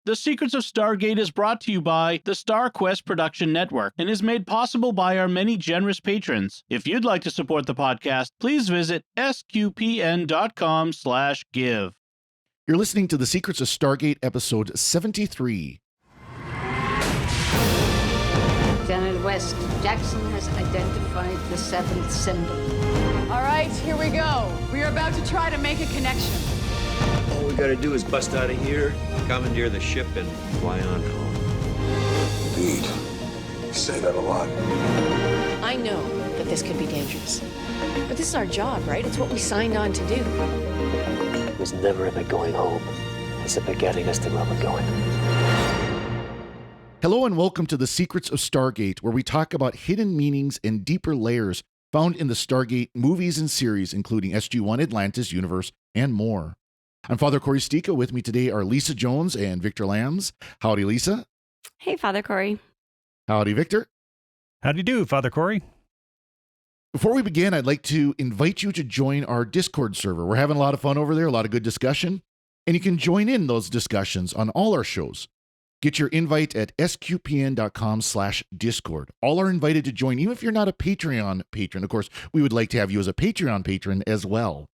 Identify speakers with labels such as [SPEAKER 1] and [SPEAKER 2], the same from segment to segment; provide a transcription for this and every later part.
[SPEAKER 1] The Secrets of Stargate is brought to you by the StarQuest Production Network and is made possible by our many generous patrons. If you'd like to support the podcast, please visit sqpn.com/give.
[SPEAKER 2] You're listening to The Secrets of Stargate, episode 73.
[SPEAKER 3] Janet West, Jackson has identified the seventh symbol.
[SPEAKER 4] All right, here we go. We are about to try to make a connection.
[SPEAKER 5] All we gotta do is bust out of here, commandeer the ship, and fly on home.
[SPEAKER 6] Indeed. You say that a lot.
[SPEAKER 7] I know that this could be dangerous. But this is our job, right? It's what we signed on to do.
[SPEAKER 8] It was never about going home. It's about getting us to where we're going.
[SPEAKER 2] Hello and welcome to The Secrets of Stargate, where we talk about hidden meanings and deeper layers found in the Stargate movies and series, including SG-1, Atlantis, Universe, and more. I'm Father Cory Sticha. With me today are Lisa Jones and Victor Lambs. Howdy, Lisa.
[SPEAKER 9] Hey, Father Cory.
[SPEAKER 2] Howdy, Victor.
[SPEAKER 10] Howdy do, Father Cory.
[SPEAKER 2] Before we begin, I'd like to invite you to join our Discord server. We're having a lot of fun over there, a lot of good discussion, and you can join in those discussions on all our shows. Get your invite at sqpn.com/discord. All are invited to join, even if you're not a Patreon patron. Of course, we would like to have you as a Patreon patron as well.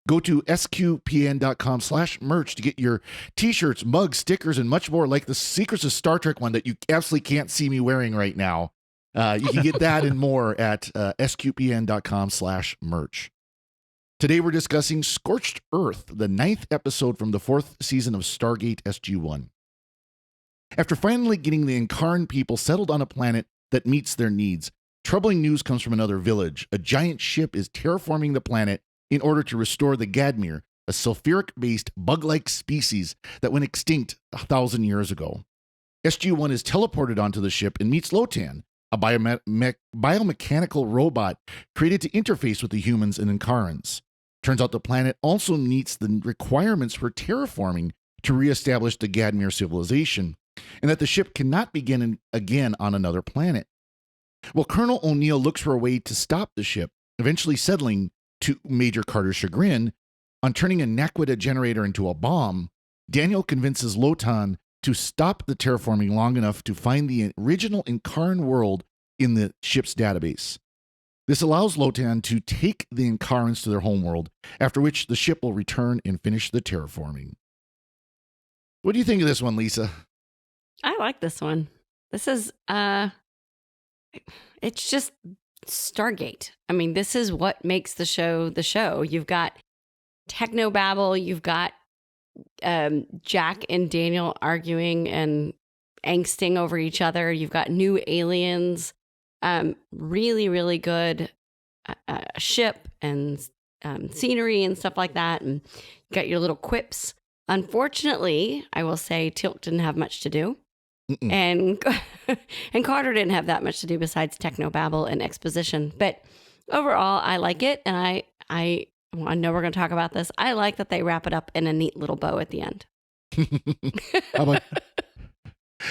[SPEAKER 2] Go to sqpn.com/merch to get your t-shirts, mugs, stickers, and much more, like the Secrets of Star Trek one that you absolutely can't see me wearing right now. You can get that and more at sqpn.com/merch. Today we're discussing Scorched Earth, the 9th episode from the 4th season of Stargate SG-1. After finally getting the Incarn people settled on a planet that meets their needs, troubling news comes from another village. A giant ship is terraforming the planet in order to restore the Gadmir, a sulfuric-based bug-like species that went extinct 1,000 years ago. SG-1 is teleported onto the ship and meets Lotan, a biomechanical robot created to interface with the humans and Incarns. Turns out the planet also meets the requirements for terraforming to reestablish the Gadmir civilization, and that the ship cannot begin again on another planet. Well, Colonel O'Neill looks for a way to stop the ship, eventually settling, to Major Carter's chagrin, on turning a Naquita generator into a bomb. Daniel convinces Lotan to stop the terraforming long enough to find the original Incarn world in the ship's database. This allows Lotan to take the Incarns to their homeworld, after which the ship will return and finish the terraforming. What do you think of this one, Lisa?
[SPEAKER 9] I like this one. This is, it's just Stargate. I mean, this is what makes the show the show. You've got technobabble, you've got Jack and Daniel arguing and angsting over each other. You've got new aliens, really, really good ship and scenery and stuff like that. And you got your little quips. Unfortunately, I will say Teal'c didn't have much to do. And Carter didn't have that much to do besides technobabble and exposition. But overall, I like it. And I know we're going to talk about this. I like that they wrap it up in a neat little bow at the end.
[SPEAKER 2] How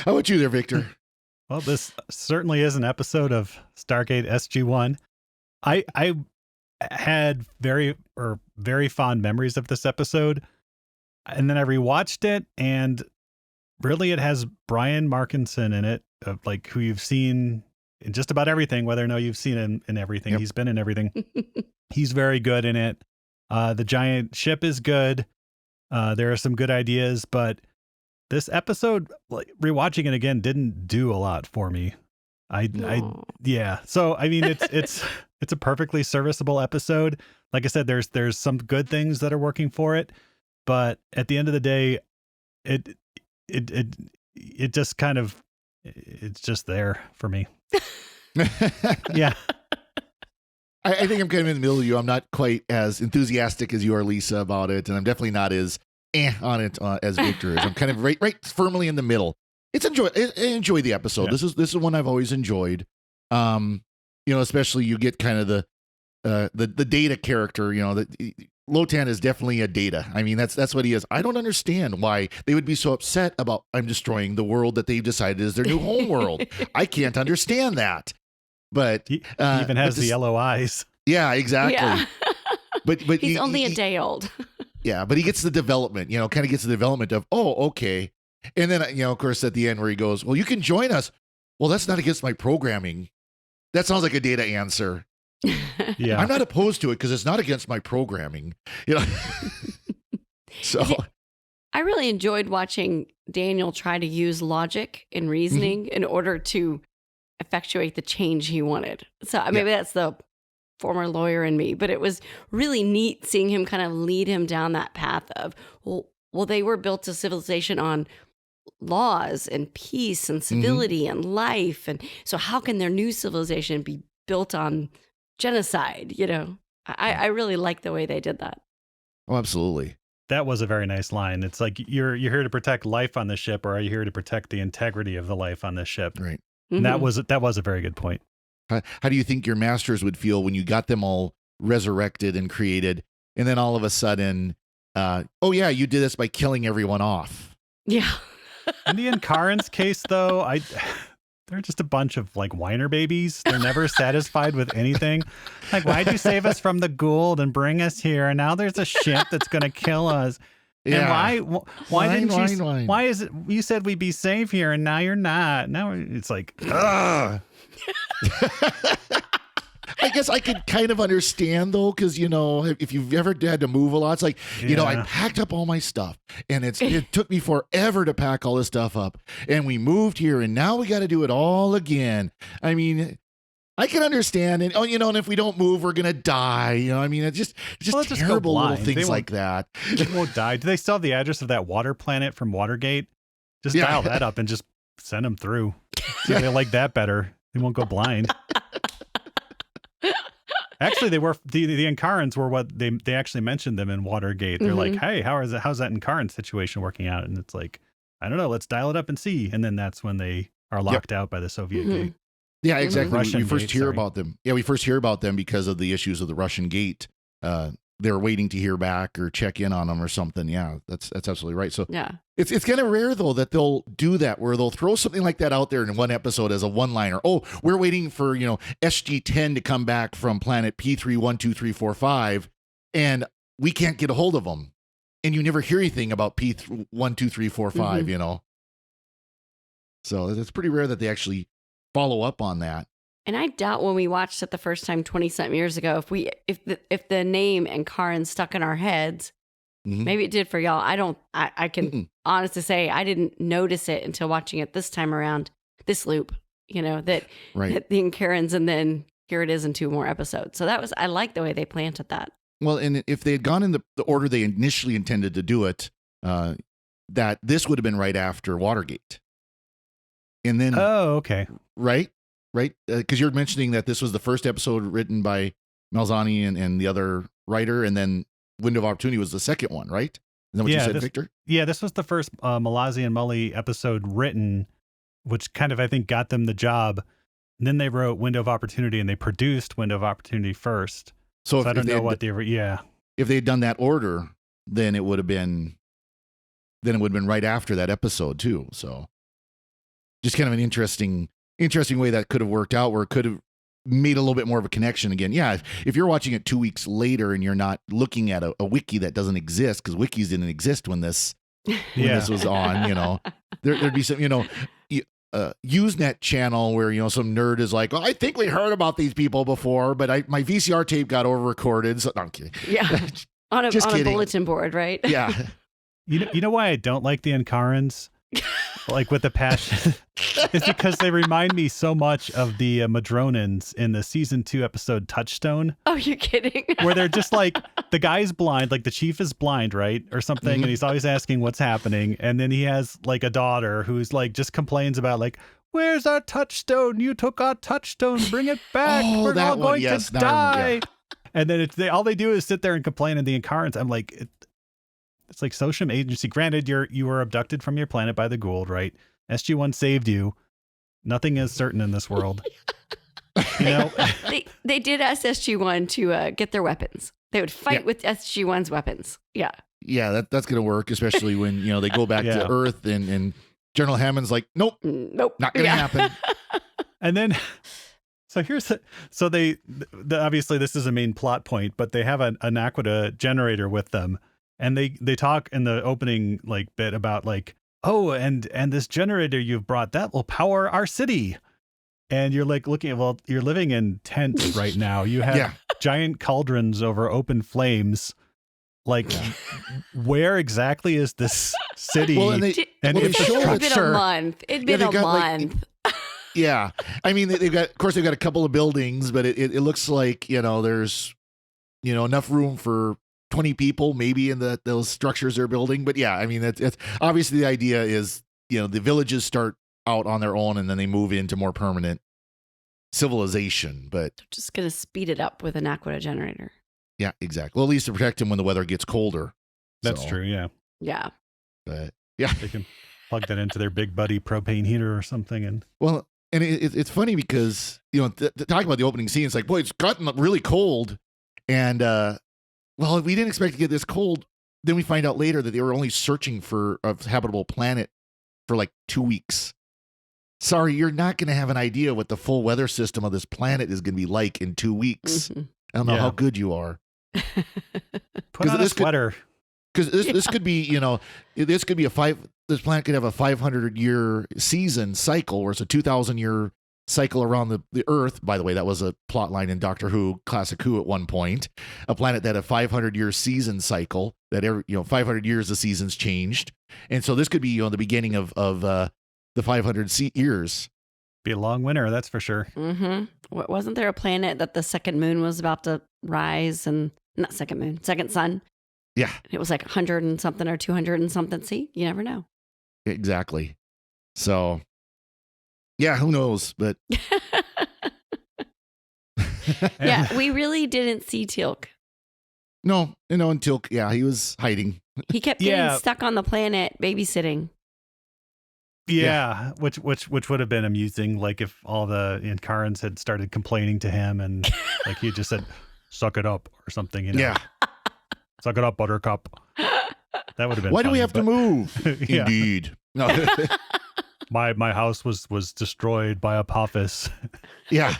[SPEAKER 2] about you there, Victor?
[SPEAKER 10] Well, this certainly is an episode of Stargate SG-1. I had very fond memories of this episode. And then I rewatched it, and really it has Brian Markinson in it, like who you've seen in just about everything, whether or not you've seen him in everything. Yep. He's been in everything. He's very good in it. The giant ship is good. There are some good ideas, but this episode, like rewatching it again, didn't do a lot for me. Yeah. So I mean, it's a perfectly serviceable episode. Like I said, there's some good things that are working for it, but at the end of the day, it just kind of, it's just there for me. Yeah.
[SPEAKER 2] I think I'm kind of in the middle of you. I'm not quite as enthusiastic as you are, Lisa, about it. And I'm definitely not as on it as Victor is. I'm kind of right firmly in the middle. I enjoy the episode. Yeah. This is one I've always enjoyed. Especially you get kind of the Data character, that Lotan is definitely a Data. I mean, that's what he is. I don't understand why they would be so upset about I'm destroying the world that they've decided is their new home world. I can't understand that. But
[SPEAKER 10] he even has the yellow eyes.
[SPEAKER 2] Yeah, exactly. Yeah. but
[SPEAKER 9] he's only a day old.
[SPEAKER 2] Yeah, but he gets the development, kind of gets the development of, oh, okay. And then, of course, at the end where he goes, well, you can join us. Well, that's not against my programming. That sounds like a Data answer.
[SPEAKER 10] Yeah.
[SPEAKER 2] I'm not opposed to it because it's not against my programming. So
[SPEAKER 9] I really enjoyed watching Daniel try to use logic and reasoning in order to effectuate the change he wanted. So maybe that's the former lawyer in me, but it was really neat seeing him kind of lead him down that path of, well, they were built to civilization on laws and peace and civility and life. And so how can their new civilization be built on genocide? I really like the way they did that.
[SPEAKER 2] Oh, absolutely.
[SPEAKER 10] That was a very nice line. It's like, you're here to protect life on the ship, or are you here to protect the integrity of the life on this ship?
[SPEAKER 2] Right.
[SPEAKER 10] And that was a very good point.
[SPEAKER 2] How do you think your masters would feel when you got them all resurrected and created, and then all of a sudden, oh yeah, you did this by killing everyone off?
[SPEAKER 9] Yeah.
[SPEAKER 10] In the Inkarans case, though, they're just a bunch of like whiner babies. They're never satisfied with anything. Like, why'd you save us from the Gould and bring us here? And now there's a ship that's going to kill us.
[SPEAKER 2] Yeah.
[SPEAKER 10] And why is it you said we'd be safe here and now you're not? Now it's like, ugh.
[SPEAKER 2] I guess I could kind of understand though, because if you've ever had to move a lot, it's like, I packed up all my stuff and it took me forever to pack all this stuff up, and we moved here and now we got to do it all again. I mean, I can understand, and and if we don't move, we're gonna die. It's just terrible little things like that.
[SPEAKER 10] They won't die. Do they still have the address of that water planet from Watergate? Just dial that up and just send them through. See if they like that better. They won't go blind. Actually, they were the Inkarans were what they actually mentioned them in Watergate. They're like, hey, how's that Inkaran situation working out? And it's like, I don't know. Let's dial it up and see. And then that's when they are locked out by the Soviet gate.
[SPEAKER 2] Yeah, exactly.
[SPEAKER 10] Russian
[SPEAKER 2] we first
[SPEAKER 10] gate,
[SPEAKER 2] hear
[SPEAKER 10] sorry.
[SPEAKER 2] about them. Yeah, we first hear about them because of the issues of the Russian gate. They're waiting to hear back or check in on them or something. Yeah, that's absolutely right. So
[SPEAKER 9] Yeah.
[SPEAKER 2] it's kind of rare though that they'll do that, where they'll throw something like that out there in one episode as a one-liner. Oh, we're waiting for SG-10 to come back from planet P312345, and we can't get a hold of them. And you never hear anything about P12345. So it's pretty rare that they actually follow up on that.
[SPEAKER 9] And I doubt when we watched it the first time 20-something years ago, if the name and Karin stuck in our heads, maybe it did for y'all. I can honestly say I didn't notice it until watching it this time around, this loop, that the Inkarans, and then here it is in 2 more episodes. So I like the way they planted that.
[SPEAKER 2] Well, and if they had gone in the order they initially intended to do it, that this would have been right after Watergate. And then,
[SPEAKER 10] oh, okay.
[SPEAKER 2] Right? Because you're mentioning that this was the first episode written by Malzani and the other writer, and then Window of Opportunity was the second one, right? Is that what you said, Victor?
[SPEAKER 10] Yeah, this was the first Malazi and Mully episode written, which kind of, I think, got them the job. And then they wrote Window of Opportunity, and they produced Window of Opportunity first. So I don't know what they were. Yeah. If
[SPEAKER 2] they had done that order, then it would have been right after that episode too. So just kind of an interesting way that could have worked out, where it could have made a little bit more of a connection again. Yeah, if you're watching it 2 weeks later and you're not looking at a wiki that doesn't exist, because wikis didn't exist when this was on, there'd be some, Usenet channel where, some nerd is like, well, I think we heard about these people before, but my VCR tape got over-recorded. So, no, I'm kidding.
[SPEAKER 9] Yeah, on a bulletin board, right?
[SPEAKER 2] Yeah.
[SPEAKER 10] You know why I don't like the Inkarans? Like with the passion, it's because they remind me so much of the Madronans in the season 2 episode Touchstone.
[SPEAKER 9] Oh, you're kidding?
[SPEAKER 10] Where they're just like, the guy's blind, like the chief is blind, right? Or something. And he's always asking what's happening. And then he has like a daughter who's like, just complains about like, where's our touchstone? You took our touchstone. Bring it back. We're all going to die. And then all they do is sit there and complain. And the Inkarans, I'm like, it's like social agency. Granted, you were abducted from your planet by the Gould, right? SG-1 saved you. Nothing is certain in this world.
[SPEAKER 9] They did ask SG-1 to get their weapons. They would fight with SG-1's weapons. Yeah.
[SPEAKER 2] Yeah, that's going to work, especially when, they go back to Earth and General Hammond's like, nope, not going to happen.
[SPEAKER 10] And then, so they obviously this is a main plot point, but they have an Aquila generator with them. And they talk in the opening like bit about like, oh, and this generator you've brought, that will power our city. And you're like looking at, well, you're living in tents right now. You have giant cauldrons over open flames. Like, where exactly is this city?
[SPEAKER 2] Well, and
[SPEAKER 9] It'd been a month. It'd been a month.
[SPEAKER 2] Yeah. I mean, they've got a couple of buildings, but it looks like, there's, enough room for 20 people maybe in those structures they're building. But yeah, I mean, that's obviously the idea is, the villages start out on their own and then they move into more permanent civilization. But
[SPEAKER 9] Just going to speed it up with an aqua generator.
[SPEAKER 2] yeah, exactly. Well, at least to protect them when the weather gets colder.
[SPEAKER 10] That's true. Yeah.
[SPEAKER 9] Yeah.
[SPEAKER 2] But yeah,
[SPEAKER 10] They can plug that into their big buddy propane heater or something. And
[SPEAKER 2] well, and it's funny because, talking about the opening scene, it's like, boy, it's gotten really cold. And, well, we didn't expect to get this cold. Then we find out later that they were only searching for a habitable planet for like 2 weeks. Sorry, you're not going to have an idea what the full weather system of this planet is going to be like in 2 weeks.
[SPEAKER 9] Mm-hmm.
[SPEAKER 2] I don't know how good you are.
[SPEAKER 10] put on a sweater.
[SPEAKER 2] Because this could be, this planet could have a 500-year season cycle, where it's a 2,000-year cycle around the Earth. By the way, that was a plot line in Doctor Who, Classic Who at one point. A planet that had a 500-year season cycle, that every 500 years the seasons changed. And so this could be, the beginning of the 500 years.
[SPEAKER 10] Be a long winter, that's for sure.
[SPEAKER 9] Mm-hmm. Wasn't there a planet that the second moon was about to rise, and not second moon, second sun?
[SPEAKER 2] Yeah.
[SPEAKER 9] It was like 100 and something or 200 and something. See, you never know.
[SPEAKER 2] Exactly. So, yeah, who knows? But
[SPEAKER 9] yeah, we really didn't see Teal'c.
[SPEAKER 2] No, and Teal'c, he was hiding.
[SPEAKER 9] He kept getting stuck on the planet babysitting.
[SPEAKER 10] Yeah, which would have been amusing, like if all the Incarans had started complaining to him and like he just said, "Suck it up" or something,
[SPEAKER 2] Yeah.
[SPEAKER 10] Suck it up, Buttercup. That would have been.
[SPEAKER 2] Why do we
[SPEAKER 10] funny,
[SPEAKER 2] have to move?
[SPEAKER 10] Yeah.
[SPEAKER 2] Indeed. No.
[SPEAKER 10] My house was destroyed by Apophis.
[SPEAKER 2] Yeah.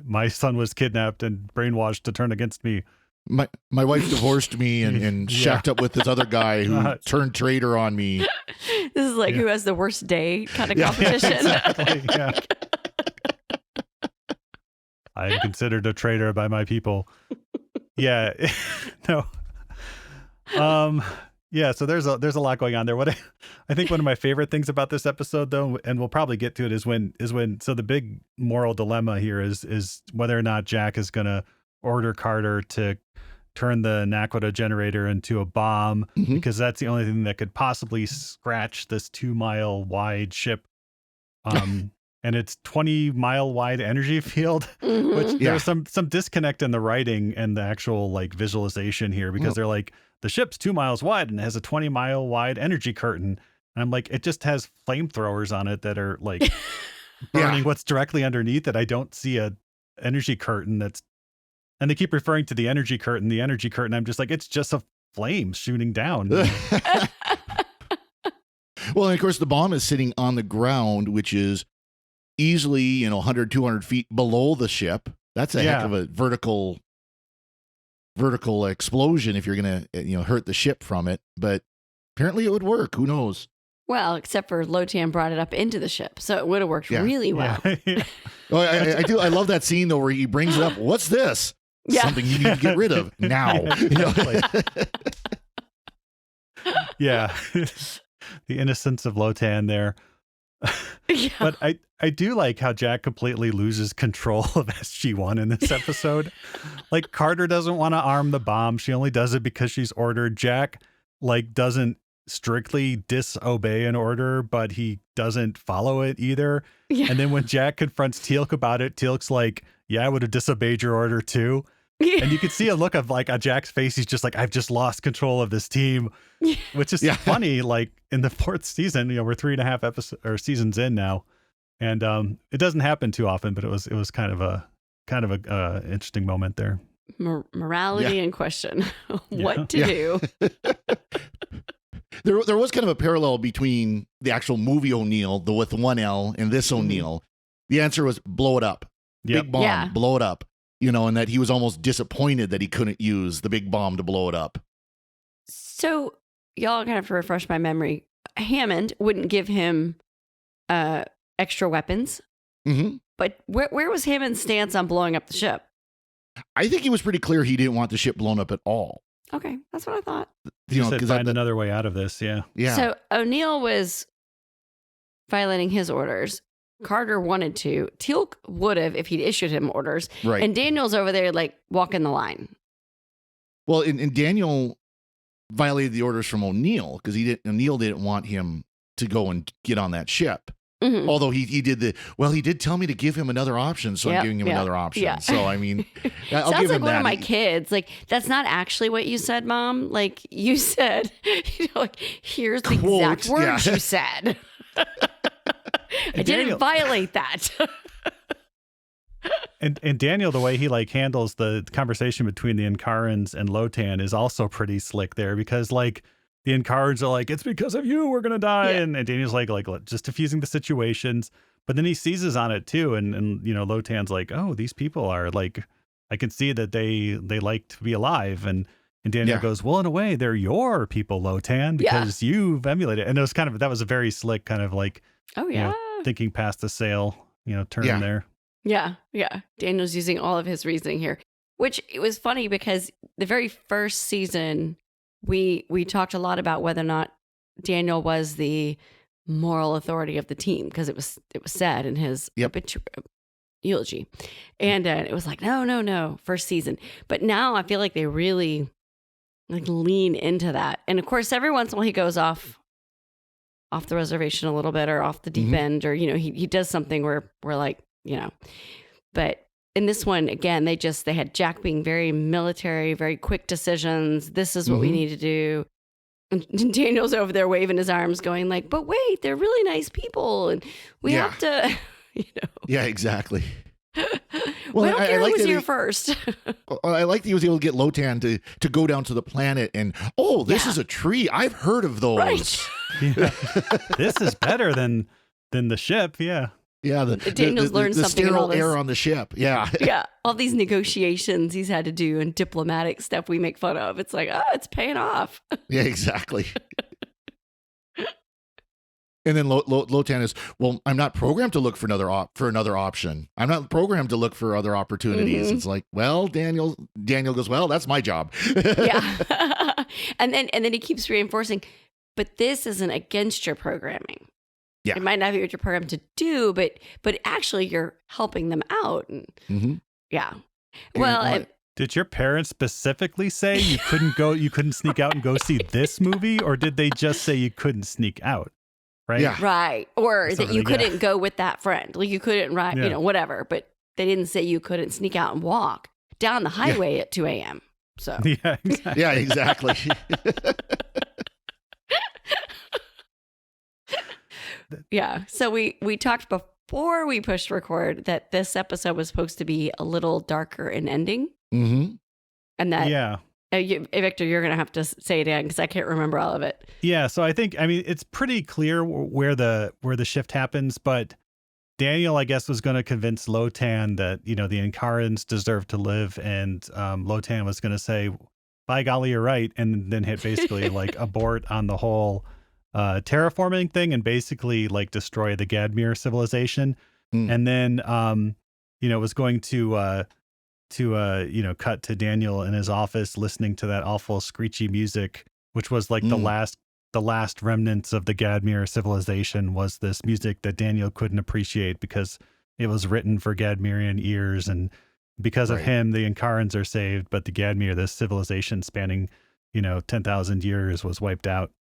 [SPEAKER 10] my son was kidnapped and brainwashed to turn against me.
[SPEAKER 2] My wife divorced me and shacked up with this other guy who turned traitor on me.
[SPEAKER 9] This is like who has the worst day kind of competition.
[SPEAKER 10] Exactly. Yeah. I am considered a traitor by my people. Yeah. No. Yeah, so there's a lot going on there. What I think one of my favorite things about this episode, though, and we'll probably get to it, is when so the big moral dilemma here is whether or not Jack is going to order Carter to turn the Naquadah generator into a bomb, because that's the only thing that could possibly scratch this 2-mile wide ship. And it's 20-mile wide energy field, which there's some disconnect in the writing and the actual like visualization here, because they're like, the ship's 2 miles wide and it has a 20-mile wide energy curtain. And I'm like, it just has flamethrowers on it that are like burning what's directly underneath it. I don't see a energy curtain and they keep referring to the energy curtain. I'm just like, it's just a flame shooting down.
[SPEAKER 2] Well, and of course, the bomb is sitting on the ground, which is easily, 100, 200 feet below the ship. That's a heck of a vertical explosion if you're going to, hurt the ship from it. But apparently it would work. Who knows?
[SPEAKER 9] Well, except for Lotan brought it up into the ship, so it would have worked really well.
[SPEAKER 2] Well, I do. I love that scene though, where he brings it up. What's this? Something you need to get rid of now.
[SPEAKER 10] Yeah. The innocence of Lotan there. But I do like how Jack completely loses control of SG-1 in this episode. Like, Carter doesn't want to arm the bomb. She only does it because she's ordered. Jack doesn't strictly disobey an order, but he doesn't follow it either. Yeah. And then when Jack confronts Teal'c about it, Teal'c's like, yeah, I would have disobeyed your order too. Yeah. And you can see a look of on Jack's face. He's just like, I've just lost control of this team, which is funny. Like in the 4th season, we're 3.5 episodes or seasons in now. And it doesn't happen too often, but it was kind of a interesting moment there.
[SPEAKER 9] Morality in question. What to do.
[SPEAKER 2] There was kind of a parallel between the actual movie O'Neill, the with one L, and this O'Neill. The answer was blow it up. Big bomb, blow it up. And that he was almost disappointed that he couldn't use the big bomb to blow it up.
[SPEAKER 9] So y'all kind of refresh my memory. Hammond wouldn't give him extra weapons.
[SPEAKER 2] Mm-hmm.
[SPEAKER 9] But where was Hammond's stance on blowing up the ship?
[SPEAKER 2] I think he was pretty clear he didn't want the ship blown up at all.
[SPEAKER 9] Okay, that's what I thought.
[SPEAKER 10] You know, said find another way out of this. Yeah.
[SPEAKER 2] Yeah.
[SPEAKER 9] So O'Neill was violating his orders. Carter wanted to. Teal'c would have if he'd issued him orders.
[SPEAKER 2] Right.
[SPEAKER 9] And Daniel's over there like walking the line.
[SPEAKER 2] Well, and Daniel violated the orders from O'Neill because O'Neill didn't want him to go and get on that ship.
[SPEAKER 9] Mm-hmm.
[SPEAKER 2] Although he did tell me to give him another option, so I'm giving him another option.
[SPEAKER 9] Yeah.
[SPEAKER 2] So I mean, I'll
[SPEAKER 9] sounds
[SPEAKER 2] give
[SPEAKER 9] like
[SPEAKER 2] him
[SPEAKER 9] one
[SPEAKER 2] that.
[SPEAKER 9] of my kids. Like that's not actually what you said, Mom. Like you said, like here's the exact words you said. I didn't violate that.
[SPEAKER 10] And Daniel, the way he like handles the conversation between the Incarans and Lotan is also pretty slick there, because like the Incarans are like, it's because of you we're gonna die, and Daniel's like just diffusing the situations, but then he seizes on it too, and you know, Lotan's like, oh, these people are like, I can see that they like to be alive, and Daniel goes, well, in a way they're your people, Lotan, because you've emulated. And it was that was a very slick kind of like,
[SPEAKER 9] oh
[SPEAKER 10] you know, thinking past the sail, you know, turn there.
[SPEAKER 9] Yeah. Daniel's using all of his reasoning here, which it was funny because the very first season, we talked a lot about whether or not Daniel was the moral authority of the team, because it was said in his eulogy, and it was like no, first season. But now I feel like they really like lean into that, and of course every once in a while he goes off the reservation a little bit, or off the deep end, or you know, he does something where we're like, you know. But in this one, again, they had Jack being very military, very quick decisions. This is what we need to do. And Daniel's over there waving his arms going like, but wait, they're really nice people. And we have to, you know.
[SPEAKER 2] Yeah, exactly.
[SPEAKER 9] Well, I don't care who was here first.
[SPEAKER 2] I like that he was able to get Lotan to go down to the planet and, this is a tree. I've heard of those.
[SPEAKER 9] Right.
[SPEAKER 10] This is better than the ship. Yeah.
[SPEAKER 2] Yeah,
[SPEAKER 9] Daniel's learned something
[SPEAKER 2] sterile
[SPEAKER 9] in all this.
[SPEAKER 2] air on the ship. Yeah.
[SPEAKER 9] Yeah, all these negotiations he's had to do and diplomatic stuff we make fun of. It's like, it's paying off.
[SPEAKER 2] Yeah, exactly. And then Lotan is, well, I'm not programmed to look for another option. I'm not programmed to look for other opportunities. It's like, well, Daniel goes, well, that's my job.
[SPEAKER 9] Yeah. and then he keeps reinforcing, but this isn't against your programming.
[SPEAKER 2] Yeah.
[SPEAKER 9] It might not be what you're programmed to do, but actually you're helping them out. And, yeah. Well,
[SPEAKER 10] did your parents specifically say you couldn't sneak out and go see this movie, or did they just say you couldn't sneak out? Right.
[SPEAKER 2] Yeah.
[SPEAKER 9] Right. Or that you couldn't go with that friend. Like you couldn't ride, you know, whatever. But they didn't say you couldn't sneak out and walk down the highway at 2 a.m. So
[SPEAKER 10] yeah, exactly.
[SPEAKER 2] Yeah, exactly.
[SPEAKER 9] Yeah. So we talked before we pushed record that this episode was supposed to be a little darker in ending.
[SPEAKER 2] Mm-hmm.
[SPEAKER 9] And that, Victor, you're going to have to say it again because I can't remember all of it.
[SPEAKER 10] Yeah. So I mean, it's pretty clear where the shift happens, but Daniel, I guess, was going to convince Lotan that, you know, the Incarans deserve to live. And Lotan was going to say, by golly, you're right. And then hit basically like abort on the whole terraforming thing and basically like destroy the Gadmir civilization. And then, you know, was going to you know, cut to Daniel in his office listening to that awful screechy music, which was like the last remnants of the Gadmir civilization, was this music that Daniel couldn't appreciate because it was written for Gadmirian ears, and because of him the Incarans are saved, but the Gadmir, this civilization spanning, you know, 10,000 years, was wiped out.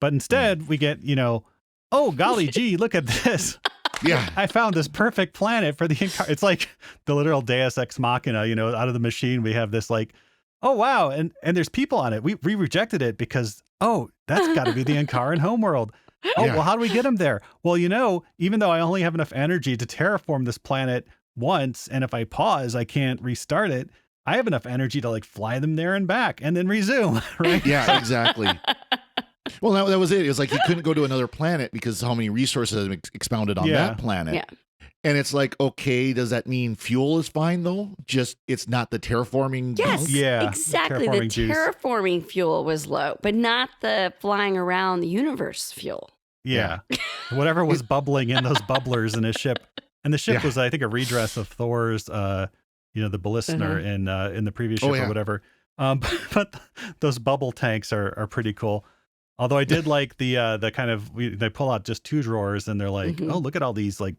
[SPEAKER 10] But instead we get, you know, oh golly gee, look at this.
[SPEAKER 2] Yeah,
[SPEAKER 10] I found this perfect planet for the It's like the literal Deus Ex Machina, you know, out of the machine. We have this like, oh wow, and there's people on it. We rejected it because that's got to be the Incaran homeworld. Well, how do we get them there? Well, you know, even though I only have enough energy to terraform this planet once, and if I pause, I can't restart it. I have enough energy to like fly them there and back, and then resume. Right?
[SPEAKER 2] Yeah, exactly. Well, that was it. It was like he couldn't go to another planet because how many resources have expounded on that planet.
[SPEAKER 9] Yeah.
[SPEAKER 2] And it's like, okay, does that mean fuel is fine though? Just it's not the terraforming.
[SPEAKER 9] Yes,
[SPEAKER 2] gunk?
[SPEAKER 10] Yeah,
[SPEAKER 9] exactly. The
[SPEAKER 10] terraforming juice.
[SPEAKER 9] terraforming fuel was low, but not the flying around the universe fuel.
[SPEAKER 10] Yeah. Whatever was bubbling in those bubblers in his ship. And the ship
[SPEAKER 2] Yeah.
[SPEAKER 10] was, I think, a redress of Thor's, the Ballistner in the previous ship or whatever. But those bubble tanks are pretty cool. Although I did like the kind of, they pull out just 2 drawers and they're like, oh, look at all these like,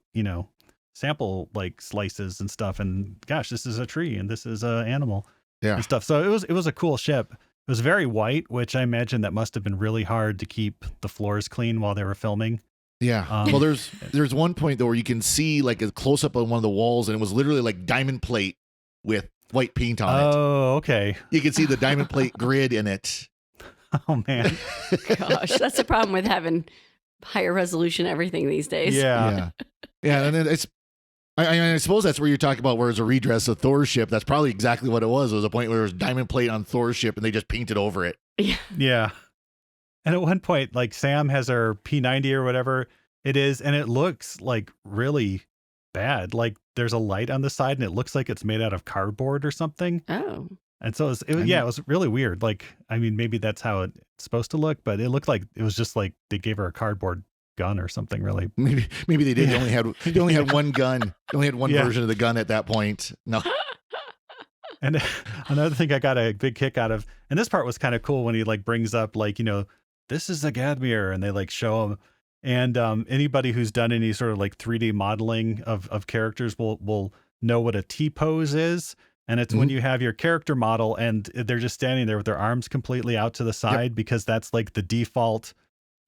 [SPEAKER 10] sample like slices and stuff. And gosh, this is a tree and this is an animal and stuff. So it was a cool ship. It was very white, which I imagine that must have been really hard to keep the floors clean while they were filming.
[SPEAKER 2] Yeah. Well, there's one point though where you can see like a close up on one of the walls, and it was literally like diamond plate with white paint on it.
[SPEAKER 10] Oh, okay.
[SPEAKER 2] You can see the diamond plate grid in it.
[SPEAKER 10] Oh man.
[SPEAKER 9] Gosh, that's the problem with having higher resolution everything these days.
[SPEAKER 10] Yeah.
[SPEAKER 2] And then I suppose that's where you're talking about where it's a redress of Thor's ship. That's probably exactly what it was. It was a point where there was diamond plate on Thor's ship and they just painted over it.
[SPEAKER 10] Yeah. And at one point, like Sam has her P90 or whatever it is, and it looks like really bad. Like there's a light on the side and it looks like it's made out of cardboard or something.
[SPEAKER 9] Oh.
[SPEAKER 10] And so it was really weird. Like, I mean, maybe that's how it's supposed to look, but it looked like it was just like they gave her a cardboard gun or something. Really,
[SPEAKER 2] maybe they did. They only had one gun. They only had one version of the gun at that point. No.
[SPEAKER 10] And another thing I got a big kick out of, and this part was kind of cool when he like brings up like, this is a Gadmir, and they like show him. And anybody who's done any sort of like 3D modeling of characters will know what a T-pose is. And it's when you have your character model and they're just standing there with their arms completely out to the side, because that's like the default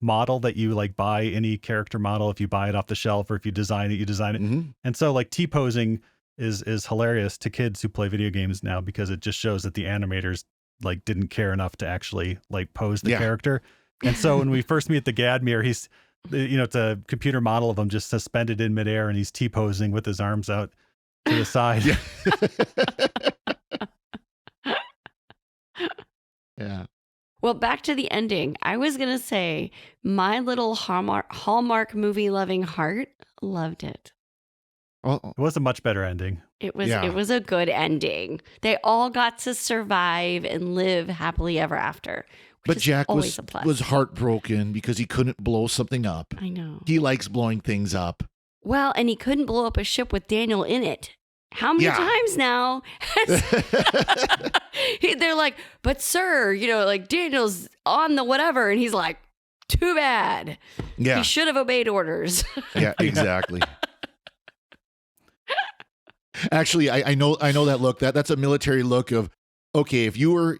[SPEAKER 10] model that you like buy any character model. If you buy it off the shelf or if you design it, you design it. And so like T-posing is hilarious to kids who play video games now, because it just shows that the animators like didn't care enough to actually like pose the character. And so when we first meet the Gadmir, he's, it's a computer model of him just suspended in midair and he's T-posing with his arms out to the side.
[SPEAKER 2] Yeah.
[SPEAKER 9] Well, back to the ending. I was going to say my little Hallmark movie loving heart loved it.
[SPEAKER 2] Well,
[SPEAKER 10] it was a much better ending.
[SPEAKER 9] It was a good ending. They all got to survive and live happily ever after.
[SPEAKER 2] But Jack was heartbroken because he couldn't blow something up.
[SPEAKER 9] I know.
[SPEAKER 2] He likes blowing things up.
[SPEAKER 9] Well, and he couldn't blow up a ship with Daniel in it. How many times now? They're like, but sir, like Daniel's on the whatever. And he's like, too bad.
[SPEAKER 2] Yeah.
[SPEAKER 9] He should have obeyed orders.
[SPEAKER 2] Yeah, exactly. Actually, I know that look. That's a military look of, okay, if you're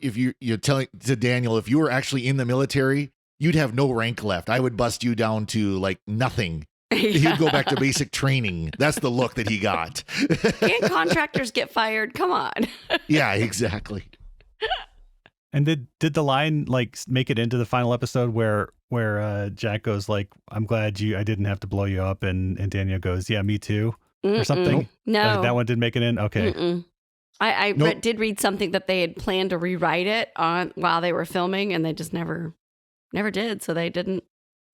[SPEAKER 2] telling to Daniel, if you were actually in the military, you'd have no rank left. I would bust you down to like nothing. He'd go back to basic training. That's the look that he got.
[SPEAKER 9] Can't contractors get fired? Come on.
[SPEAKER 2] Yeah, exactly.
[SPEAKER 10] And did the line like make it into the final episode where Jack goes like, "I'm glad I didn't have to blow you up," and Daniel goes, "Yeah, me too," or something?
[SPEAKER 9] No,
[SPEAKER 10] that one didn't make it in. Okay.
[SPEAKER 9] I did read something that they had planned to rewrite it while they were filming, and they just never did. So they didn't.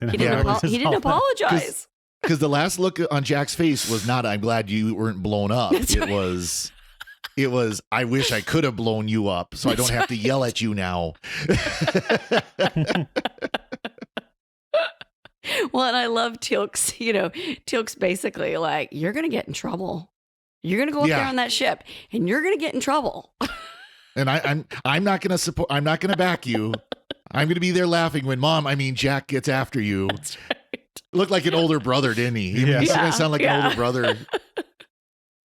[SPEAKER 9] He didn't apologize.
[SPEAKER 2] Because the last look on Jack's face was not, "I'm glad you weren't blown up." It was, "I wish I could have blown you up so I don't have to yell at you now."
[SPEAKER 9] Well, and I love Teal'c's, Teal'c's basically like, you're going to get in trouble. You're going to go up there on that ship and you're going to get in trouble.
[SPEAKER 2] And I'm not going to support, I'm not going to back you. I'm going to be there laughing when Jack gets after you.
[SPEAKER 9] That's right.
[SPEAKER 2] Looked like an older brother, didn't he? He's going to sound like an older brother.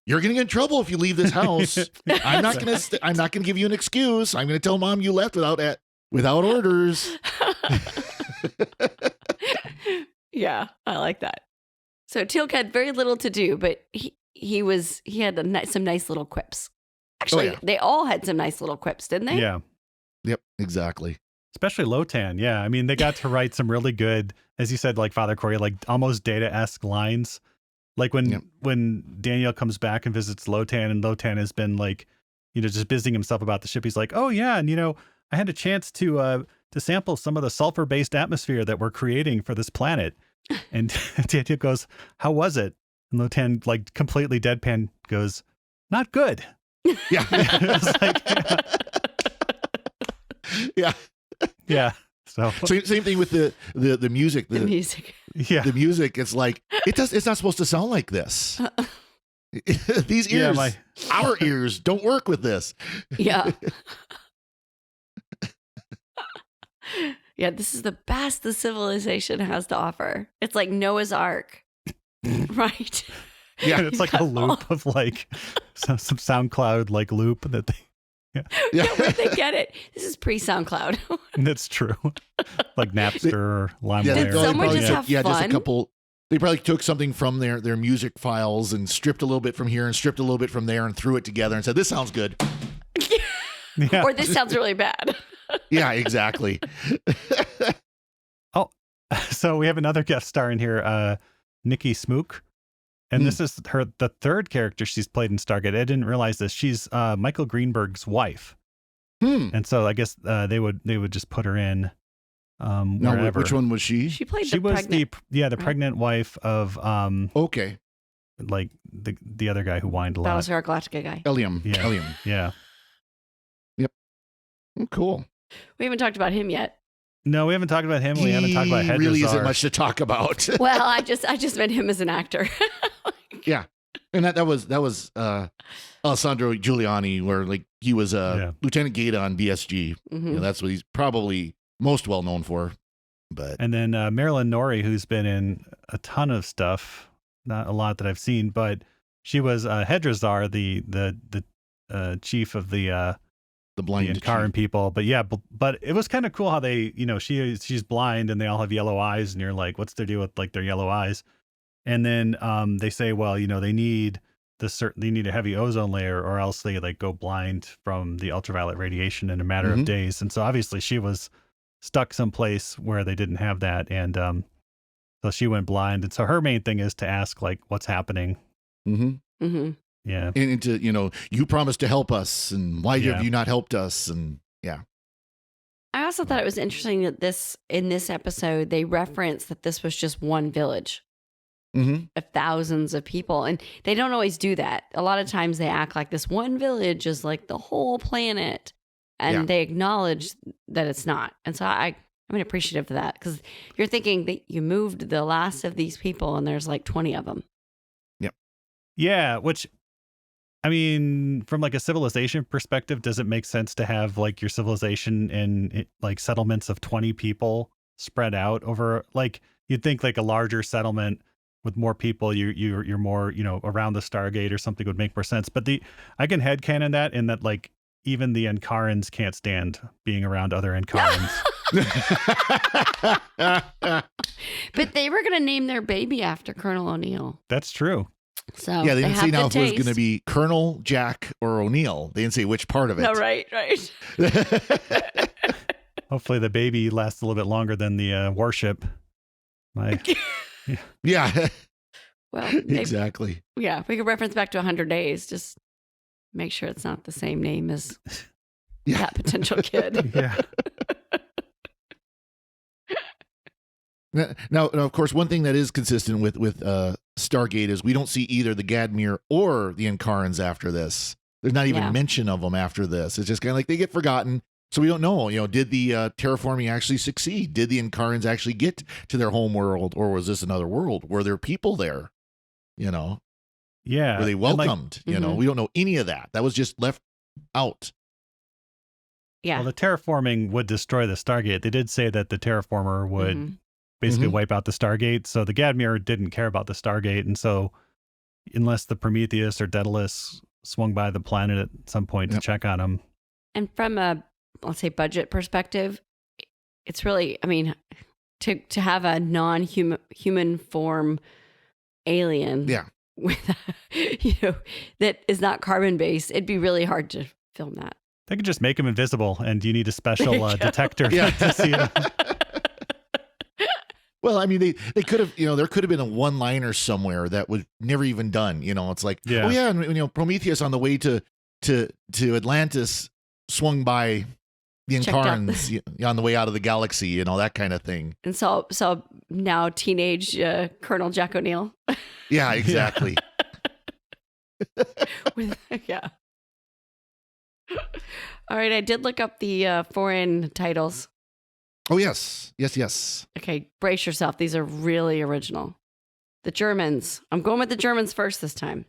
[SPEAKER 2] You're going to get in trouble if you leave this house. I'm not going to give you an excuse. I'm going to tell Mom you left without orders.
[SPEAKER 9] Yeah, I like that. So Teal'c had very little to do, but he had some nice little quips. Actually, they all had some nice little quips, didn't they?
[SPEAKER 10] Yeah.
[SPEAKER 2] Yep, exactly.
[SPEAKER 10] Especially Lotan. Yeah. I mean, they got to write some really good, as you said, like Father Cory, like almost Data-esque lines. Like when Daniel comes back and visits Lotan, and Lotan has been like, just busying himself about the ship. He's like, "Oh yeah, and I had a chance to sample some of the sulfur-based atmosphere that we're creating for this planet." And Daniel goes, "How was it?" And Lieutenant, like, completely deadpan goes, "Not good."
[SPEAKER 2] Yeah.
[SPEAKER 10] It's like,
[SPEAKER 2] Yeah.
[SPEAKER 10] yeah. So
[SPEAKER 2] Same thing with the music.
[SPEAKER 9] The music.
[SPEAKER 10] yeah.
[SPEAKER 2] The music, it's like it's not supposed to sound like this. These
[SPEAKER 10] Yeah,
[SPEAKER 2] ears, our ears, don't work with this.
[SPEAKER 9] Yeah. Yeah, this is the best the civilization has to offer. It's like Noah's Ark. Right?
[SPEAKER 2] Yeah.
[SPEAKER 10] And it's like a loop of like some SoundCloud like loop that they.
[SPEAKER 9] Yeah, where'd they get it? This is pre-SoundCloud.
[SPEAKER 10] That's true. Like Napster or LimeWire.
[SPEAKER 9] Did someone just have
[SPEAKER 2] just a
[SPEAKER 9] fun?
[SPEAKER 2] couple. They probably took something from their music files and stripped a little bit from here and stripped a little bit from there and threw it together and said, "This sounds good."
[SPEAKER 10] Yeah.
[SPEAKER 9] Or this sounds really bad.
[SPEAKER 2] Yeah, exactly.
[SPEAKER 10] Oh, so we have another guest star in here, Nikki Smook. And this is the third character she's played in Stargate. I didn't realize this. She's Michael Greenberg's wife. And so I guess they would just put her in
[SPEAKER 2] Now,
[SPEAKER 10] wherever.
[SPEAKER 2] which one was she?
[SPEAKER 9] She played
[SPEAKER 10] She
[SPEAKER 9] the
[SPEAKER 10] was
[SPEAKER 9] pregnant.
[SPEAKER 10] the pregnant wife of
[SPEAKER 2] Okay.
[SPEAKER 10] like the other guy who whined a lot.
[SPEAKER 9] That was our Galactica guy.
[SPEAKER 2] Eliam.
[SPEAKER 10] Yeah.
[SPEAKER 2] Eliam.
[SPEAKER 10] Yeah.
[SPEAKER 2] Oh, cool.
[SPEAKER 9] We haven't talked about him yet.
[SPEAKER 10] No, we haven't talked about him. We haven't talked about Hedrazar.
[SPEAKER 2] Really isn't much to talk about.
[SPEAKER 9] Well, I just meant him as an actor.
[SPEAKER 2] Yeah. And that was Alessandro Giuliani, where like he was Lieutenant Gata on BSG.
[SPEAKER 9] Mhm.
[SPEAKER 2] You know, that's what he's probably most well known for. But
[SPEAKER 10] And then Marilyn Norrie, who's been in a ton of stuff, not a lot that I've seen, but she was Hedrazar, the chief of the
[SPEAKER 2] blind
[SPEAKER 10] Ankaran people. But yeah, but it was kind of cool how they, she's blind and they all have yellow eyes, and you're like, what's their deal with like their yellow eyes? And then they say, well, they need a heavy ozone layer, or else they like go blind from the ultraviolet radiation in a matter of days. And so obviously she was stuck someplace where they didn't have that, and so she went blind. And so her main thing is to ask like, what's happening? Yeah.
[SPEAKER 2] And to, you promised to help us, and why have you not helped us? And yeah.
[SPEAKER 9] I also thought it was interesting that in this episode, they referenced that this was just one village of thousands of people. And they don't always do that. A lot of times they act like this one village is like the whole planet. And they acknowledge that it's not. And so I'm appreciative of that, because you're thinking that you moved the last of these people and there's like 20 of them.
[SPEAKER 2] Yep.
[SPEAKER 10] Yeah, which, I mean, from like a civilization perspective, does it make sense to have like your civilization in like settlements of 20 people spread out over, like, you'd think like a larger settlement with more people, you're more, around the Stargate or something would make more sense. But I can headcanon that in that like even the Ankarans can't stand being around other Ankarans.
[SPEAKER 9] But they were going to name their baby after Colonel O'Neill.
[SPEAKER 10] That's true.
[SPEAKER 9] So
[SPEAKER 2] yeah, they didn't say now if it was
[SPEAKER 9] taste.
[SPEAKER 2] going to be Colonel, Jack, or O'Neill. They didn't say which part of it.
[SPEAKER 9] No, right.
[SPEAKER 10] Hopefully the baby lasts a little bit longer than the warship.
[SPEAKER 2] Yeah.
[SPEAKER 9] Well, maybe,
[SPEAKER 2] exactly.
[SPEAKER 9] Yeah, we could reference back to 100 Days. Just make sure it's not the same name as that potential kid.
[SPEAKER 10] Yeah.
[SPEAKER 2] Now, of course, one thing that is consistent with Stargate is we don't see either the Gadmir or the Ankarans after this. There's not even mention of them after this. It's just kind of like they get forgotten. So we don't know, did the terraforming actually succeed? Did the Ankarans actually get to their home world, or was this another world? Were there people there?
[SPEAKER 10] Yeah.
[SPEAKER 2] Were they welcomed?
[SPEAKER 10] Like,
[SPEAKER 2] we don't know any of that. That was just left out.
[SPEAKER 9] Yeah.
[SPEAKER 10] Well, the terraforming would destroy the Stargate. They did say that the terraformer would basically wipe out the Stargate. So the Gadmir didn't care about the Stargate. And so unless the Prometheus or Daedalus swung by the planet at some point to check on them.
[SPEAKER 9] And from a, let's say, budget perspective, it's really, to have a non-human form alien with, that is not carbon-based, it'd be really hard to film that.
[SPEAKER 10] They could just make him invisible, and you need a special detector to see him.
[SPEAKER 2] Well, they could have, there could have been a one-liner somewhere that was never even done. It's like, oh yeah, and Prometheus on the way to Atlantis swung by the Ankarans on the way out of the galaxy, that kind of thing.
[SPEAKER 9] And so now teenage Colonel Jack O'Neill.
[SPEAKER 2] Yeah, exactly.
[SPEAKER 9] Yeah. All right, I did look up the foreign titles.
[SPEAKER 2] Oh, yes. Yes.
[SPEAKER 9] Okay, brace yourself. These are really original. The Germans. I'm going with the Germans first this time.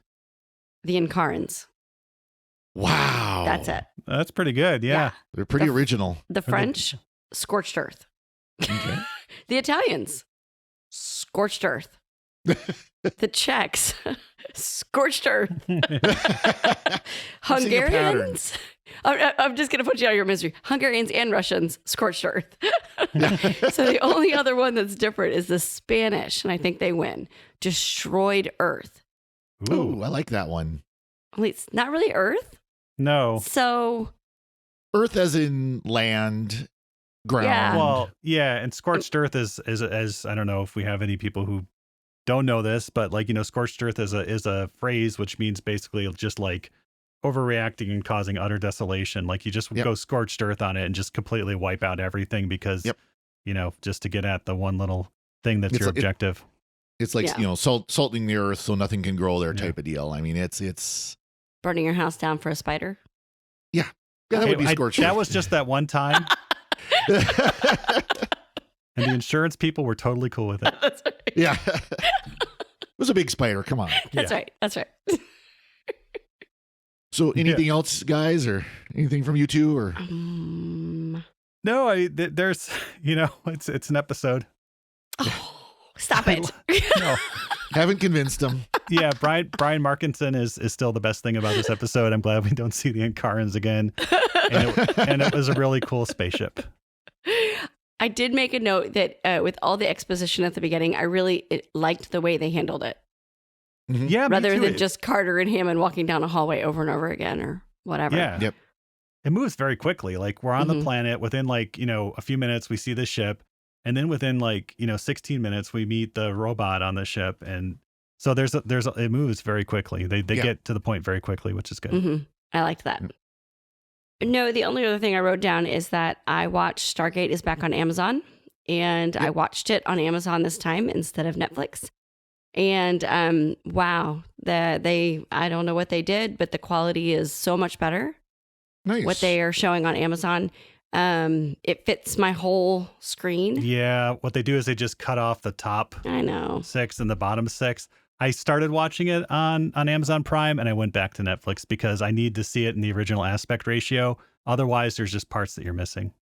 [SPEAKER 9] The Incarns.
[SPEAKER 2] Wow.
[SPEAKER 9] That's it.
[SPEAKER 10] That's pretty good. Yeah.
[SPEAKER 2] They're pretty original.
[SPEAKER 9] The French, Scorched Earth.
[SPEAKER 2] Okay.
[SPEAKER 9] The Italians, Scorched Earth. The Czechs, Scorched Earth. Hungarians. I'm just going to put you out of your misery. Hungarians and Russians, Scorched Earth. So the only other one that's different is the Spanish, and I think they win. Destroyed Earth.
[SPEAKER 2] Ooh, I like that one.
[SPEAKER 9] Only it's not really Earth.
[SPEAKER 10] No.
[SPEAKER 9] So
[SPEAKER 2] Earth as in land, ground.
[SPEAKER 9] Yeah.
[SPEAKER 10] Well, yeah, and Scorched Earth is I don't know if we have any people who don't know this, but like, Scorched Earth is a phrase which means basically just like overreacting and causing utter desolation. Like you just go Scorched Earth on it and just completely wipe out everything because just to get at the one little thing that's your objective.
[SPEAKER 2] It's like, salting the earth so nothing can grow there type of deal. I mean, it's
[SPEAKER 9] burning your house down for a spider.
[SPEAKER 2] Yeah, that would be Scorched Earth.
[SPEAKER 10] That was just that one time. And the insurance people were totally cool with it.
[SPEAKER 9] That's right.
[SPEAKER 2] Yeah. It was a big spider. Come on.
[SPEAKER 9] That's right. That's right.
[SPEAKER 2] So anything else, guys, or anything from you two, or?
[SPEAKER 10] No, there's, it's an episode.
[SPEAKER 9] Oh, stop it.
[SPEAKER 10] No.
[SPEAKER 2] Haven't convinced them.
[SPEAKER 10] Yeah, Brian Markinson is still the best thing about this episode. I'm glad we don't see the Incarns again. And it was a really cool spaceship.
[SPEAKER 9] I did make a note that with all the exposition at the beginning, I really liked the way they handled it.
[SPEAKER 2] Mm-hmm.
[SPEAKER 10] Yeah,
[SPEAKER 9] rather than just Carter and Hammond walking down a hallway over and over again or whatever.
[SPEAKER 10] Yeah.
[SPEAKER 2] Yep.
[SPEAKER 10] It moves very quickly. Like we're on the planet within like, a few minutes, we see the ship. And then within like, 16 minutes, we meet the robot on the ship. And so it moves very quickly. They get to the point very quickly, which is good.
[SPEAKER 9] Mm-hmm. I liked that. No, the only other thing I wrote down is that I watched Stargate is back on Amazon, and I watched it on Amazon this time instead of Netflix. And wow, I don't know what they did, but the quality is so much better.
[SPEAKER 2] Nice.
[SPEAKER 9] What they are showing on Amazon. It fits my whole screen.
[SPEAKER 10] Yeah, what they do is they just cut off the top 6 and the bottom 6. I started watching it on Amazon Prime and I went back to Netflix because I need to see it in the original aspect ratio. Otherwise, there's just parts that you're missing.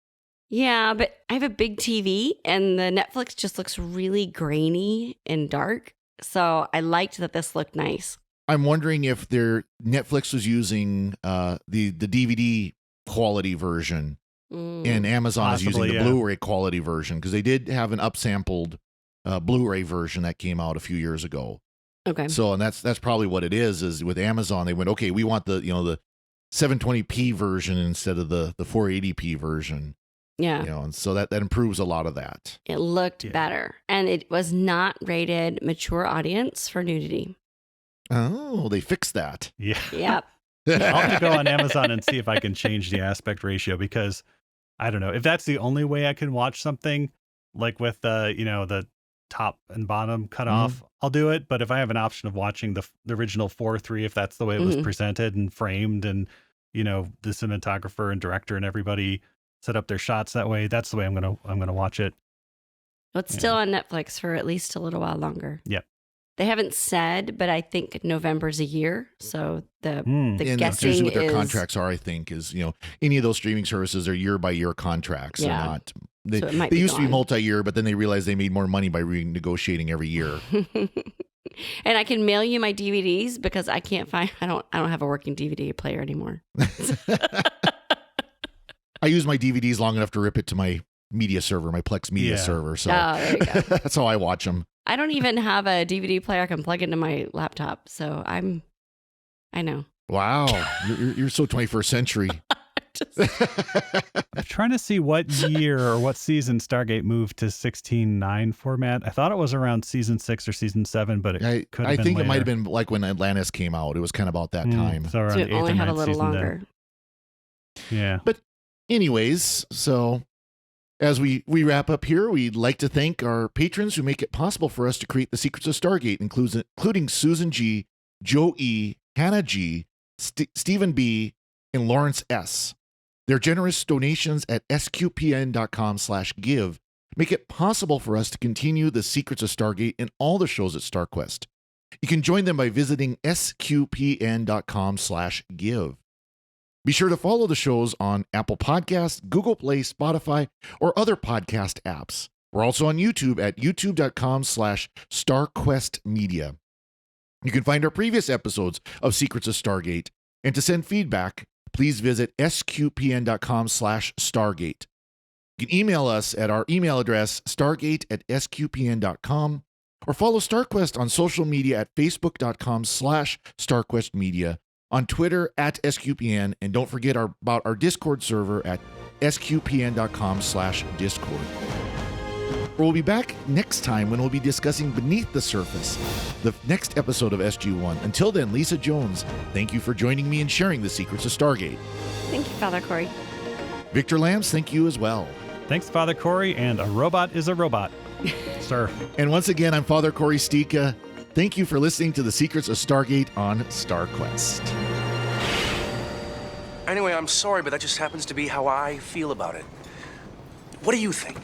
[SPEAKER 9] Yeah, but I have a big TV and the Netflix just looks really grainy and dark. So I liked that this looked nice.
[SPEAKER 2] I'm wondering if Netflix was using the DVD quality version and Amazon is using the Blu-ray quality version, because they did have an upsampled Blu-ray version that came out a few years ago.
[SPEAKER 9] Okay.
[SPEAKER 2] So, and that's probably what it is with Amazon. They went, okay, we want the 720p version instead of the 480p version.
[SPEAKER 9] Yeah.
[SPEAKER 2] And so that improves a lot of that.
[SPEAKER 9] It looked better. And it was not rated mature audience for nudity.
[SPEAKER 2] Oh, they fixed that.
[SPEAKER 10] Yeah.
[SPEAKER 9] Yep.
[SPEAKER 10] I'll have to go on Amazon and see if I can change the aspect ratio, because I don't know if that's the only way I can watch something, like with the top and bottom cut off, I'll do it. But if I have an option of watching the original 4:3, if that's the way it was presented and framed, and the cinematographer and director and everybody set up their shots that way, that's the way I'm gonna watch it.
[SPEAKER 9] Well, it's still on Netflix for at least a little while longer.
[SPEAKER 10] Yep.
[SPEAKER 9] They haven't said, but I think November's a year. So the guessing
[SPEAKER 2] that's usually what their
[SPEAKER 9] is
[SPEAKER 2] contracts are, I think, is, any of those streaming services are year-by-year contracts.
[SPEAKER 9] Yeah.
[SPEAKER 2] They're not, they,
[SPEAKER 9] So it might
[SPEAKER 2] they
[SPEAKER 9] be
[SPEAKER 2] used to be
[SPEAKER 9] gone.
[SPEAKER 2] multi-year, but then they realized they made more money by renegotiating every year.
[SPEAKER 9] And I can mail you my DVDs because I can't find. I don't have a working DVD player anymore.
[SPEAKER 2] I use my DVDs long enough to rip it to my media server, my Plex media server. So
[SPEAKER 9] there you go.
[SPEAKER 2] that's how I watch them.
[SPEAKER 9] I don't even have a DVD player I can plug into my laptop. So I know.
[SPEAKER 2] Wow, you're so 21st century.
[SPEAKER 10] I'm trying to see what year or what season Stargate moved to 16:9 format. I thought it was around season 6 or season 7, but it could have been
[SPEAKER 2] think
[SPEAKER 10] later.
[SPEAKER 2] it might have been like when Atlantis came out. It was kind of about that time.
[SPEAKER 10] So around
[SPEAKER 9] So it
[SPEAKER 10] 8th
[SPEAKER 9] only
[SPEAKER 10] or
[SPEAKER 9] had a
[SPEAKER 10] 9th
[SPEAKER 9] little
[SPEAKER 10] season
[SPEAKER 9] longer.
[SPEAKER 10] then. Yeah.
[SPEAKER 2] But anyways, so As we wrap up here, we'd like to thank our patrons who make it possible for us to create the Secrets of Stargate, including Susan G., Joe E., Hannah G., Stephen B., and Lawrence S. Their generous donations at sqpn.com/give make it possible for us to continue the Secrets of Stargate and all the shows at StarQuest. You can join them by visiting sqpn.com/give. Be sure to follow the shows on Apple Podcasts, Google Play, Spotify, or other podcast apps. We're also on YouTube at youtube.com/StarQuestMedia. You can find our previous episodes of Secrets of Stargate, and to send feedback, please visit sqpn.com/Stargate. You can email us at our email address, stargate@sqpn.com, or follow StarQuest on social media at facebook.com/StarQuestMedia, on Twitter at SQPN, and don't forget about our Discord server at sqpn.com/Discord. We'll be back next time when we'll be discussing Beneath the Surface, the next episode of SG-1. Until then, Lisa Jones, thank you for joining me and sharing the Secrets of Stargate.
[SPEAKER 9] Thank you, Father Cory.
[SPEAKER 2] Victor Lambs, thank you as well.
[SPEAKER 10] Thanks, Father Cory, and a robot is a robot, sir.
[SPEAKER 2] And once again, I'm Father Cory Sticha. Thank you for listening to the Secrets of Stargate on StarQuest.
[SPEAKER 11] Anyway, I'm sorry, but that just happens to be how I feel about it. What do you think?